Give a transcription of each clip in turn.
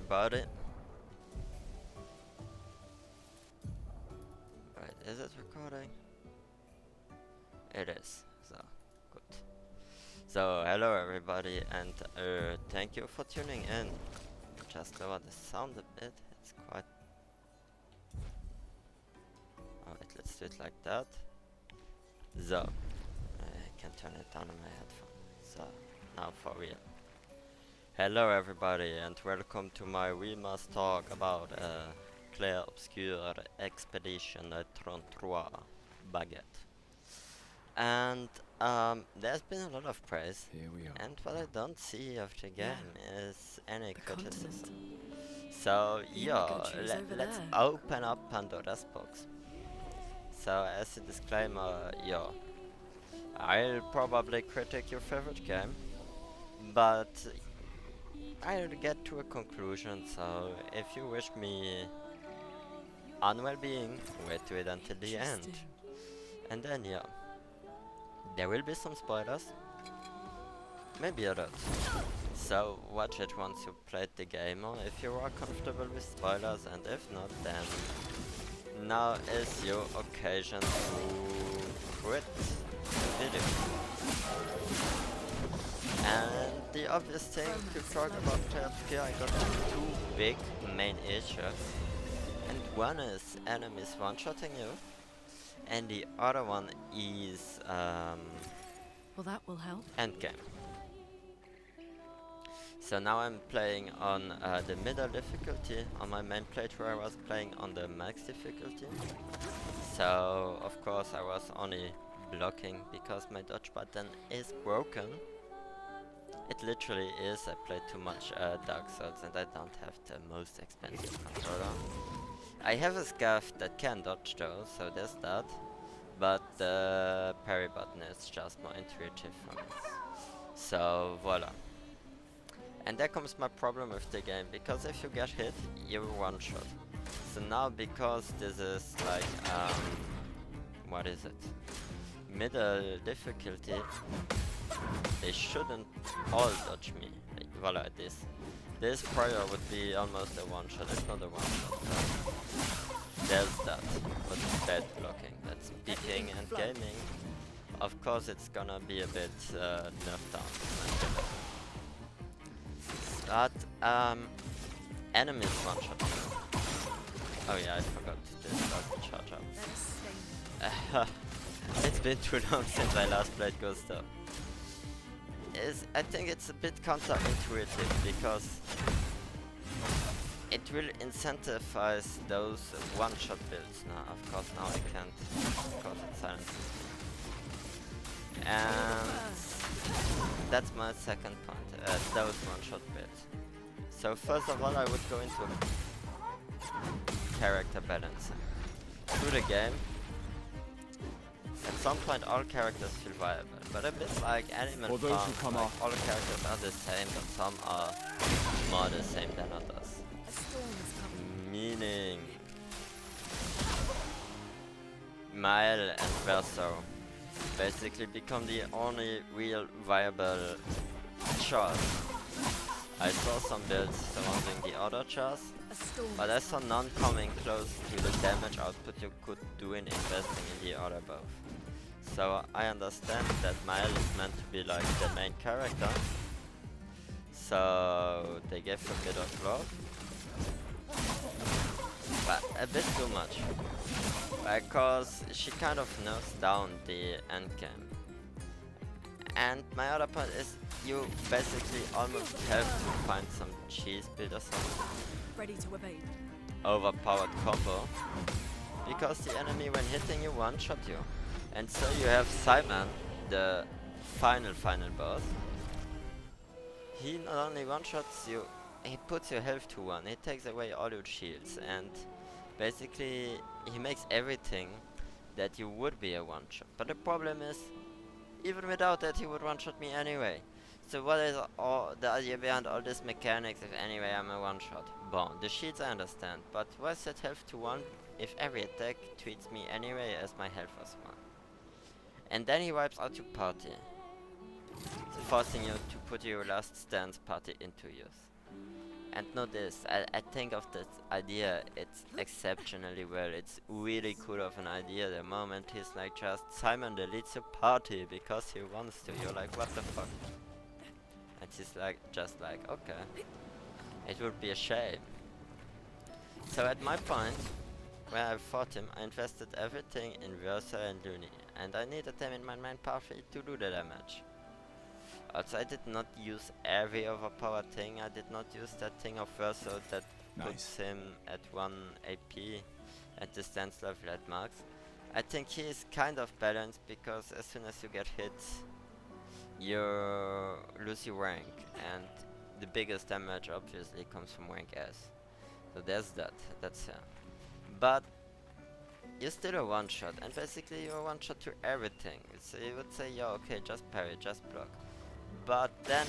everybody. Right, is it recording? It is, so good. So, hello everybody, and thank you for tuning in. Just lower the sound a bit, it's quite... Alright, let's do it like that. So, I can turn it down on my headphone. So, now for real. Hello everybody, and welcome to my We Must Talk about Clair Obscure Expedition 33 Baguette. And there's been a lot of praise, Here we are. and what I don't see of the game is any criticism. So let's open up Pandora's box. So as a disclaimer, I'll probably critique your favorite game, but I'll get to a conclusion, so if you wish me unwell-being, wait to it until the end. And then there will be some spoilers, maybe others. So watch it once you played the game, or if you are comfortable with spoilers, and if not, then now is your occasion to quit the video. And the obvious thing to talk about Clair Obscure, I got two big main issues. And one is enemies one-shotting you, and the other one is Well, that will help. endgame. So now I'm playing on the middle difficulty. On my main playthrough I was playing on the max difficulty. So of course I was only blocking because my dodge button is broken. It literally is. I played too much Dark Souls and I don't have the most expensive controller. I have a scarf that can dodge though, so there's that. But the parry button is just more intuitive for me. So voila. And there comes my problem with the game, because if you get hit, you one shot. So now because this is like, what is it? Middle difficulty, they shouldn't all dodge me. Like, voila, this prior would be almost a one shot, if not a one shot. There's that, but bad blocking. That's beeping and gaming. Of course it's gonna be a bit nerfed down. But enemies one shot. Oh yeah, I forgot this doesn't charge up. It's been too long since I last played Ghost though. I think it's a bit counterintuitive because it will incentivize those one-shot builds now. Of course now I can't, because it silences me. And that's my second point, those one-shot builds. So first of all I would go into character balancing. Through the game, at some point all characters feel viable, but a bit like Animal Farm, like all characters are the same, but some are more the same than others. Meaning Mile and Verso basically become the only real viable choice. I saw some builds surrounding the other chars, but I saw none coming close to the damage output you could do in investing in the other both. So I understand that Mile is meant to be like the main character, so they gave a bit of love, but a bit too much, because she kind of narrows down the endgame. And my other point is, you basically almost have to find some cheese build or something. Ready to evade. Overpowered combo, because the enemy when hitting you one-shot you. And so you have Simon, the final boss. He not only one-shots you, he puts your health to 1, he takes away all your shields, and basically he makes everything that you would be a one-shot. But the problem is, even without that he would one-shot me anyway. So what is all the idea behind all this mechanics if anyway I'm a one-shot? Bon, the shields I understand, but why set health to 1 if every attack treats me anyway as my health was 1? And then he wipes out your party, forcing you to put your last stance party into use. And know this, I think of this idea, it's exceptionally well. It's really cool of an idea. The moment he's like, just Simon deletes your party because he wants to. You're like, what the fuck? And he's like, just like, okay. It would be a shame. So at my point, where I fought him, I invested everything in Versa and Looney. And I needed them in my main party to do the damage. Also, I did not use every overpowered thing. I did not use that thing of Verso that puts him at 1 AP at distance level at max. I think he is kind of balanced because as soon as you get hit, you lose your rank, and the biggest damage obviously comes from rank S. So there's that. That's but you're still a one-shot, and basically you're a one-shot to everything. So you would say, yeah, okay, just parry, just block. But then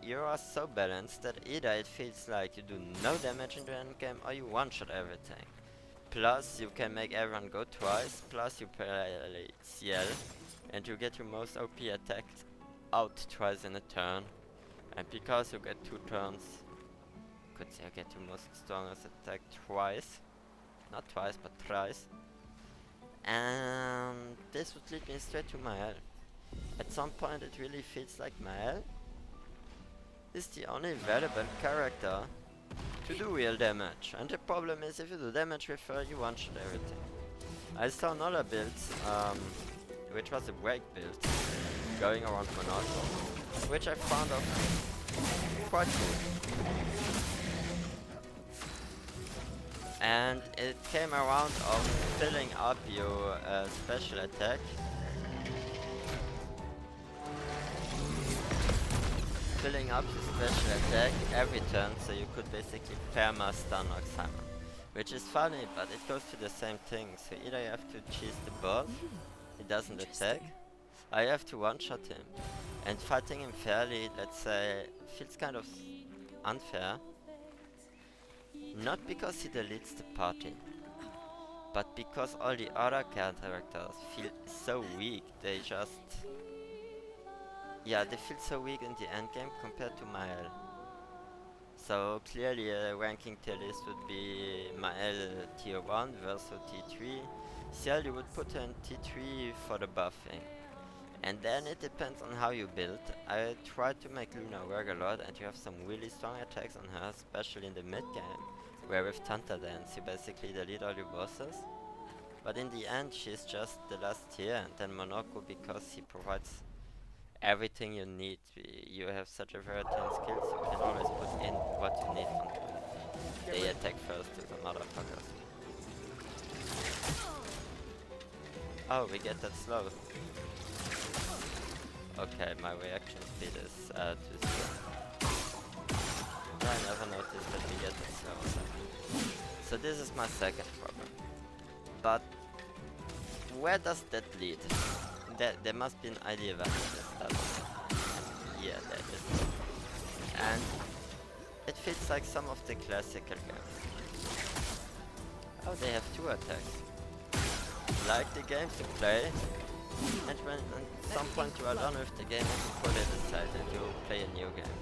you are so balanced that either it feels like you do no damage in the endgame or you one-shot everything. Plus you can make everyone go twice, plus you play CL and you get your most OP attack out twice in a turn. And because you get 2 turns, could say you get your most strongest attack twice. Not twice, but thrice. And this would lead me straight to Mael. At some point it really feels like Mael is the only valuable character to do real damage. And the problem is if you do damage with her, you one-shot everything. I saw another build, which was a break build, going around Monaco, which I found quite cool. And it came around of filling up your special attack. Filling up your special attack every turn, so you could basically perma-stun or Simon. Which is funny, but it goes to the same thing. So either you have to cheese the boss, he doesn't attack, or you have to one-shot him. And fighting him fairly, let's say, feels kind of unfair. Not because he deletes the party, but because all the other characters feel so weak, they just... Yeah, they feel so weak in the endgame compared to Mael. So clearly a ranking tier list would be Mael tier 1 versus T3. Ciel you would put her in T3 for the buffing. And then it depends on how you build. I tried to make Luna work a lot and you have some really strong attacks on her, especially in the mid game, where with Tanta Dance you basically delete all your bosses. But in the end she's just the last tier, and then Monaco because he provides everything you need. You have such a variety in skills, you can always put in what you need until they attack first to the motherfuckers. Oh, we get that slow. Okay, my reaction speed is too slow. I never noticed that we get that slow. So this is my second problem. But where does that lead? There must be an idea behind this. Yeah, there is. And it feels like some of the classical games. Oh, they have 2 attacks. Like the games you play, and when at some point you are done with the game, you put it aside and you play a new game.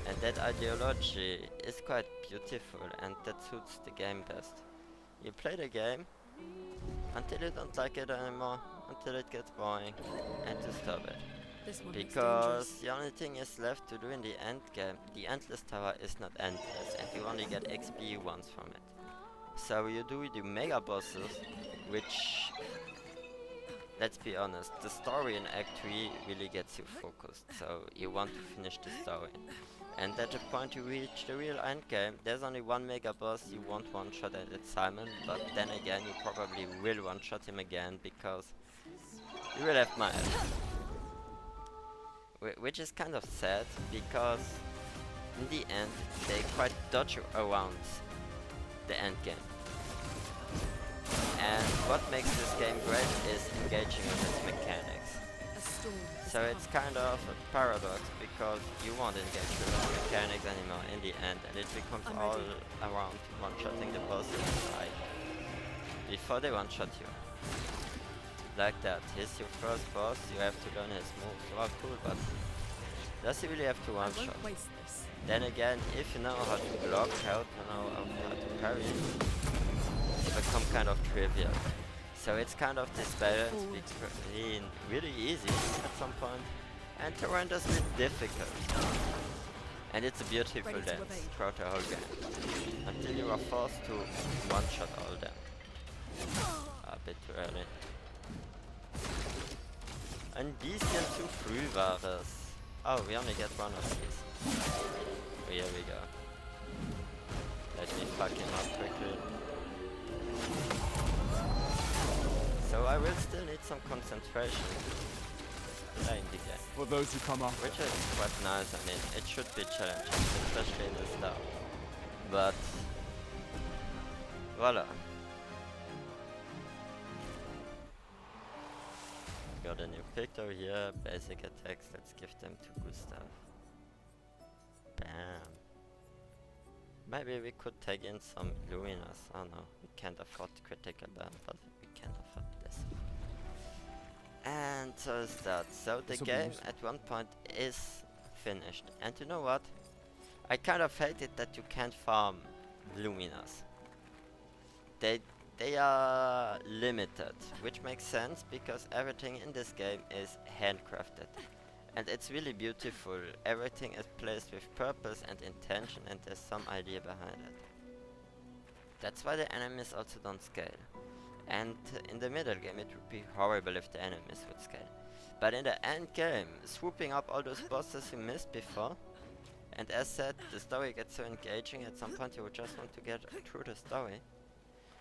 And that ideology is quite beautiful, and that suits the game best. You play the game until you don't like it anymore, until it gets boring, and to stop it. Because the only thing is left to do in the end game, the endless tower is not endless, and you only get XP once from it. So you do the mega bosses, which, let's be honest, the story in Act 3 really gets you focused, so you want to finish the story. And at the point you reach the real endgame, there's only one mega boss, you won't one-shot at it, Simon, but then again you probably will one-shot him again, because you will have Miles. Which is kind of sad, because in the end they quite dodge around the endgame. And what makes this game great is engaging with its mechanics. So it's kind of a paradox, because you won't engage with its mechanics anymore in the end, and it becomes all around one-shotting the bosses like before they one-shot you. Like that, he's your first boss, you have to learn his moves. Well, cool, but does he really have to one-shot? Then again, if you know how to block, how to parry, it become kind of trivial. So it's kind of this balance between really easy at some point and horrendously difficult. And it's a beautiful dance throughout the whole game. Until you are forced to one-shot all them. A bit too early. Ein bisschen zu früh war es. Oh, we only get one of these. Oh, here we go. Let me fuck him up quickly. So I will still need some concentration playing the game. For those who come after. Which is quite nice. I mean, it should be challenging, especially in the start. But voila. Got a new picture here. Basic attacks. Let's give them to Gustav. Bam. Maybe we could take in some Luminous. Oh no, we can't afford critical burn, but we can afford this. And so is that. So the game at one point is finished. And you know what? I kind of hate it that you can't farm Luminous. They are limited, which makes sense because everything in this game is handcrafted. And it's really beautiful. Everything is placed with purpose and intention, and there's some idea behind it. That's why the enemies also don't scale. And in the middle game it would be horrible if the enemies would scale. But in the end game, swooping up all those bosses you missed before, and as said, the story gets so engaging, at some point you would just want to get through the story.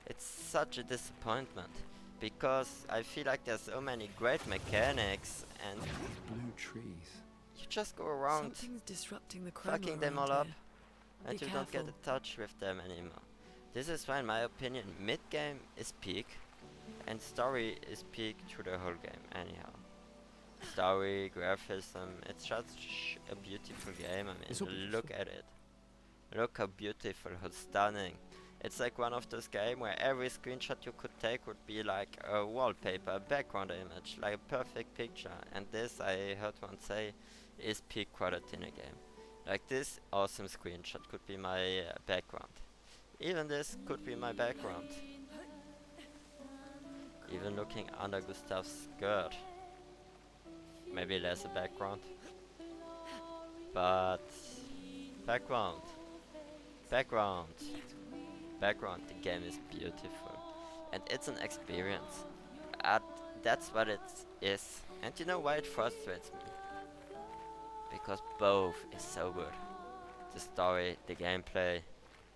It's such a disappointment, because I feel like there's so many great mechanics and Blue trees. you just go around Something's disrupting the chroma fucking them around all up here. and Be you don't get careful. in touch with them anymore. This is why in my opinion mid-game is peak and story is peak through the whole game anyhow. Story, graphism, it's just a beautiful game. I mean, look at it. Look how beautiful, how stunning. It's like one of those games where every screenshot you could take would be like a wallpaper, a background image, like a perfect picture. And this, I heard one say, is peak quality in a game. Like this awesome screenshot could be my background. Even this could be my background. Even looking under Gustav's skirt. Maybe less a background. But background. Background. Background, the game is beautiful. And it's an experience. That's what it is. And you know why it frustrates me? Because both is so good. The story, the gameplay,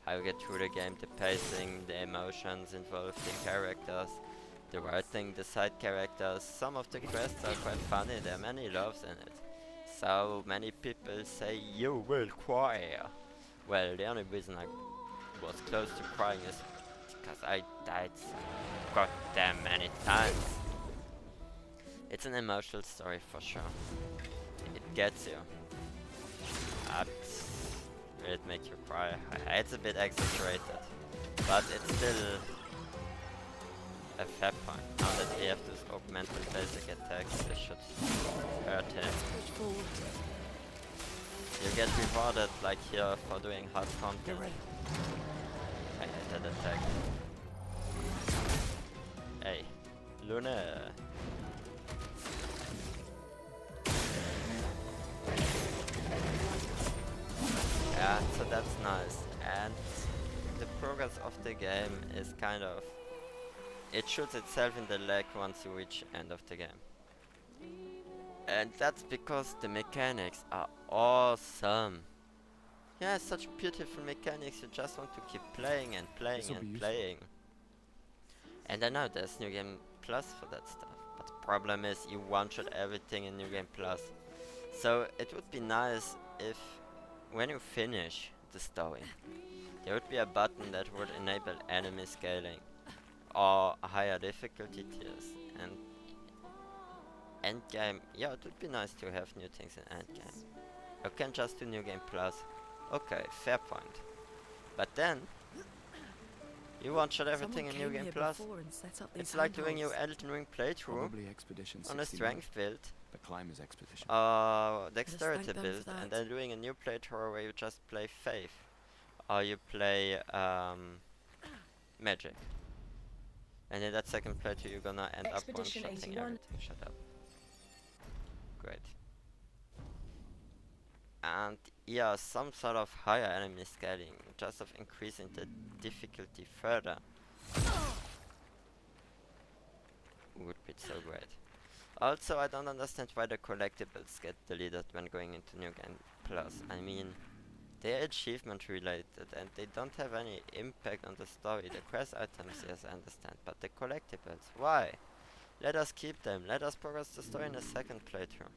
how you get through the game, the pacing, the emotions involved, the characters, the writing, the side characters. Some of the quests are quite funny, there are many loves in it. So many people say you will cry. Well, the only reason I was close to crying is because I died so goddamn many times. It's an emotional story for sure. It gets you. Will it make you cry? It's a bit exaggerated, but it's still a fair point. Now that we have this augmented basic attacks, this should hurt him. Push forward. You get rewarded like here for doing hard content. Get ready. I hate that attack. Hey, Luna. Yeah, so that's nice. And the progress of the game is kind of... It shoots itself in the leg once you reach end of the game. And that's because the mechanics are awesome. Yeah, such beautiful mechanics, you just want to keep playing and playing and playing. And I know there's New Game Plus for that stuff, but the problem is you one-shot everything in New Game Plus. So it would be nice if, when you finish the story, there would be a button that would enable enemy scaling or higher difficulty tiers. And endgame, yeah, it would be nice to have new things in endgame. You can just do New Game Plus. Okay, fair point. But then, you one-shot everything in New Game Plus. It's like doing your Elden Ring playthrough Expedition on a 69. strength build The Climber's Expedition. Dexterity thank them build, for and that. then doing a new playthrough where you just play Faith, or you play Magic. And in that second playthrough, you're gonna end up Expedition one-shotting 81. everything. Shut up. Great. And yeah, some sort of higher enemy scaling, just of increasing the difficulty further, would be so great. Also, I don't understand why the collectibles get deleted when going into New Game Plus. I mean, they're achievement related and they don't have any impact on the story. The quest items, yes, I understand, but the collectibles, why? Let us keep them. Let us progress the story in a second playthrough.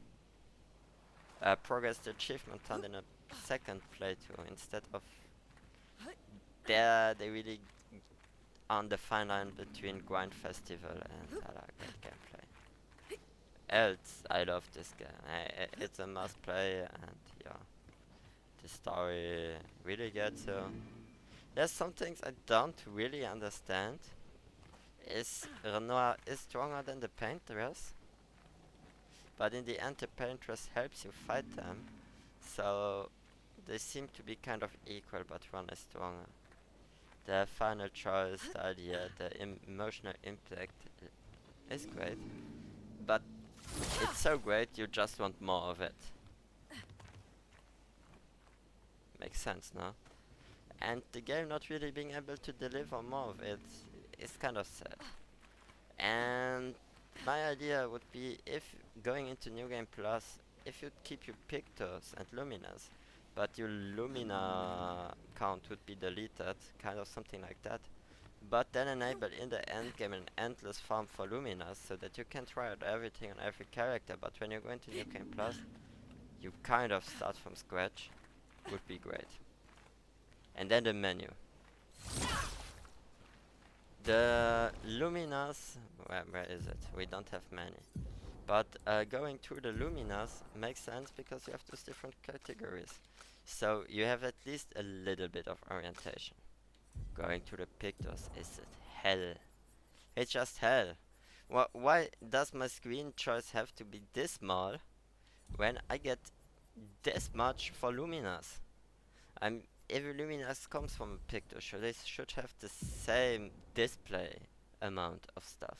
Progress the achievement hunt in a second playthrough instead of there. They really on the fine line between grind festival and great gameplay. Else, I love this game. It's a must play, and yeah, the story really gets you. There's some things I don't really understand. Is Renoir is stronger than the paintress? But in the end the paintress helps you fight them, so they seem to be kind of equal, but one is stronger. The final choice, the idea, the emotional impact is great, but it's so great you just want more of it. Makes sense, no? And the game not really being able to deliver more of it is kind of sad. And my idea would be, if going into New Game Plus, if you'd keep your Pictos and Luminas, but your Lumina count would be deleted, kind of something like that. But then enable in the end game an endless farm for Luminas, so that you can try out everything on every character, but when you go into New Game Plus, you kind of start from scratch, would be great. And then the menu. The Luminas, where is it? We don't have many. But going through the Luminas makes sense because you have those different categories. So you have at least a little bit of orientation. Going to the Pictos, is it hell? It's just hell. Why does my screen choice have to be this small when I get this much for Luminas? Every Luminas comes from a Picto, so they should have the same display amount of stuff.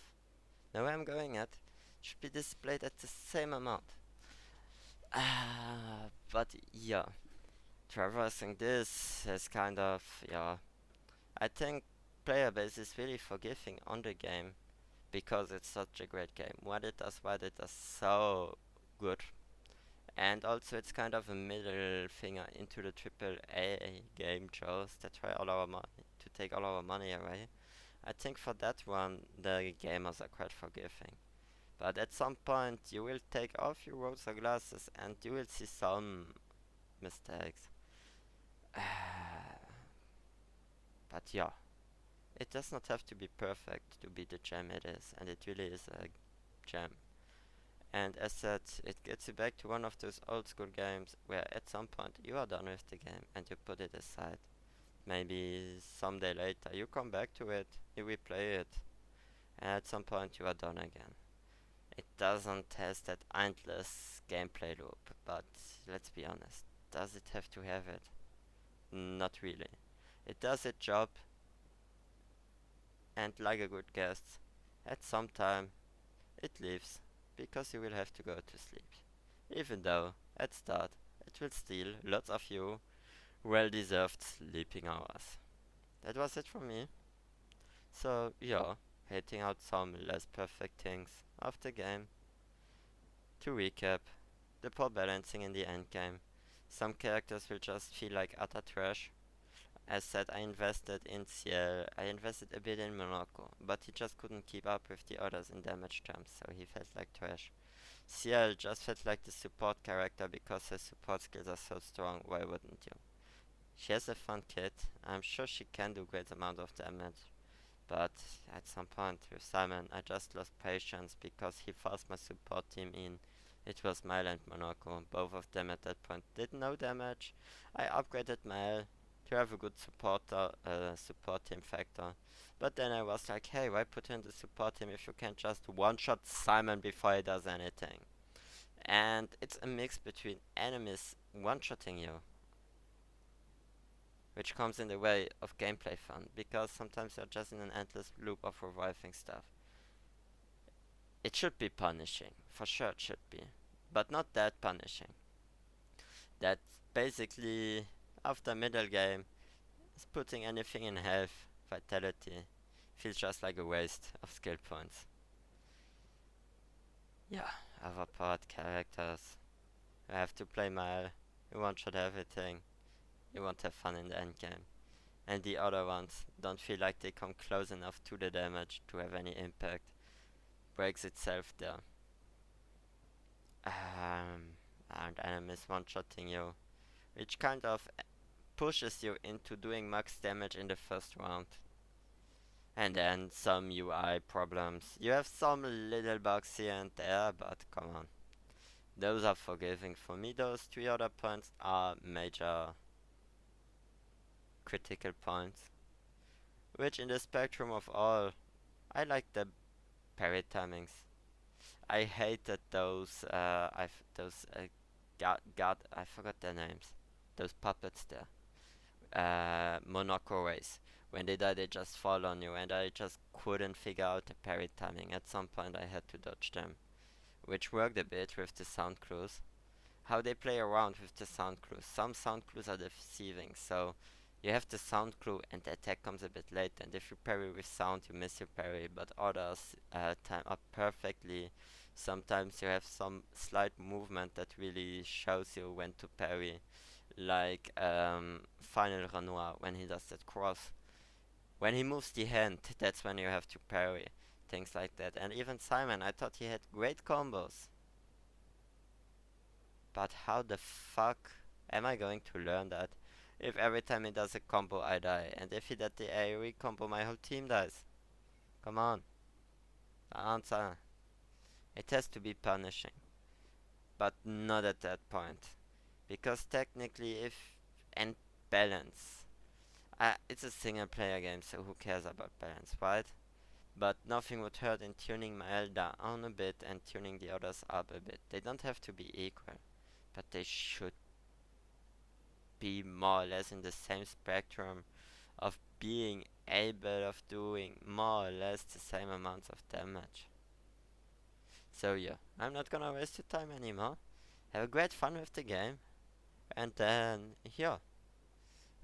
Now where I'm going at should be displayed at the same amount. But yeah, traversing this is kind of, yeah. I think player base is really forgiving on the game because it's such a great game. What it does so good. And also it's kind of a middle finger into the triple A game shows that try all our money to take all our money away. I think for that one the gamers are quite forgiving. But at some point you will take off your rosa glasses and you will see some mistakes. But yeah, it does not have to be perfect to be the gem it is, and it really is a gem. And as said, it gets you back to one of those old school games where at some point you are done with the game and you put it aside. Maybe someday later you come back to it, you replay it, and at some point you are done again. It doesn't have that endless gameplay loop, but let's be honest, does it have to have it? Not really. It does its job, and like a good guest, at some time it leaves, because you will have to go to sleep. Even though, at start, it will steal lots of you well-deserved sleeping hours. That was it from me. So, yeah, hating out some less perfect things of the game. To recap, the poor balancing in the endgame. Some characters will just feel like utter trash. As said, I invested in Ciel, I invested a bit in Monaco, but he just couldn't keep up with the others in damage terms, so he felt like trash. Ciel just felt like the support character because her support skills are so strong, why wouldn't you? She has a fun kit, I'm sure she can do great amount of damage, but at some point with Simon I just lost patience because he forced my support team in. It was Mile and Monaco, both of them at that point did no damage. I upgraded Mile to have a good support team factor. But then I was like, hey, why put in the support team if you can just one-shot Simon before he does anything? And it's a mix between enemies one-shotting you, which comes in the way of gameplay fun, because sometimes you're just in an endless loop of reviving stuff. It should be punishing, for sure it should be, but not that punishing. That basically, after middle game, is putting anything in health, vitality, feels just like a waste of skill points. Yeah, overpowered characters. You have to play Mile, you one-shot everything, you won't have fun in the endgame. And the other ones don't feel like they come close enough to the damage to have any impact. Breaks itself there. And enemies one-shotting you, which kind of pushes you into doing max damage in the first round. And then some UI problems. You have some little bugs here and there, but come on. Those are forgiving. For me, those three other points are major critical points. Which in the spectrum of all, I like the parry timings. I hated those, I forgot their names. Those puppets there. Monaco race. When they die, they just fall on you, and I just couldn't figure out the parry timing. At some point, I had to dodge them, which worked a bit with the sound clues. How they play around with the sound clues. Some sound clues are deceiving, so you have the sound clue and the attack comes a bit late, and if you parry with sound, you miss your parry, but others time up perfectly. Sometimes you have some slight movement that really shows you when to parry, like Final Renoir when he does that cross. When he moves the hand, that's when you have to parry. Things like that. And even Simon, I thought he had great combos. But how the fuck am I going to learn that if every time he does a combo I die, and if he does the AoE combo my whole team dies? Come on. Answer. It has to be punishing. But not at that point. Because technically if... and balance. It's a single player game, so who cares about balance, right? But nothing would hurt in tuning Mael down a bit and tuning the others up a bit. They don't have to be equal, but they should be more or less in the same spectrum of being able of doing more or less the same amounts of damage. So yeah, I'm not gonna waste your time anymore. Have a great fun with the game, and then yeah,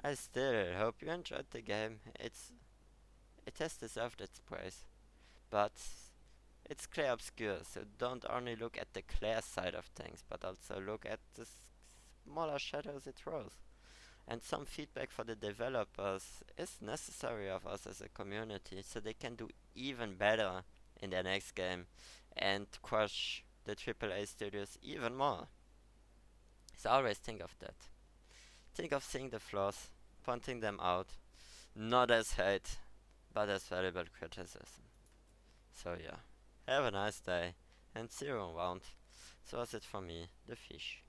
I still hope you enjoyed the game. It has deserved its praise, but it's Clair Obscure, so don't only look at the Clair side of things, but also look at the smaller shadows it throws. And some feedback for the developers is necessary of us as a community, so they can do even better in their next game and crush the AAA studios even more. So always think of that. Think of seeing the flaws, pointing them out, not as hate, but as valuable criticism. So yeah, have a nice day, and see you around. So that's it for me, the fish.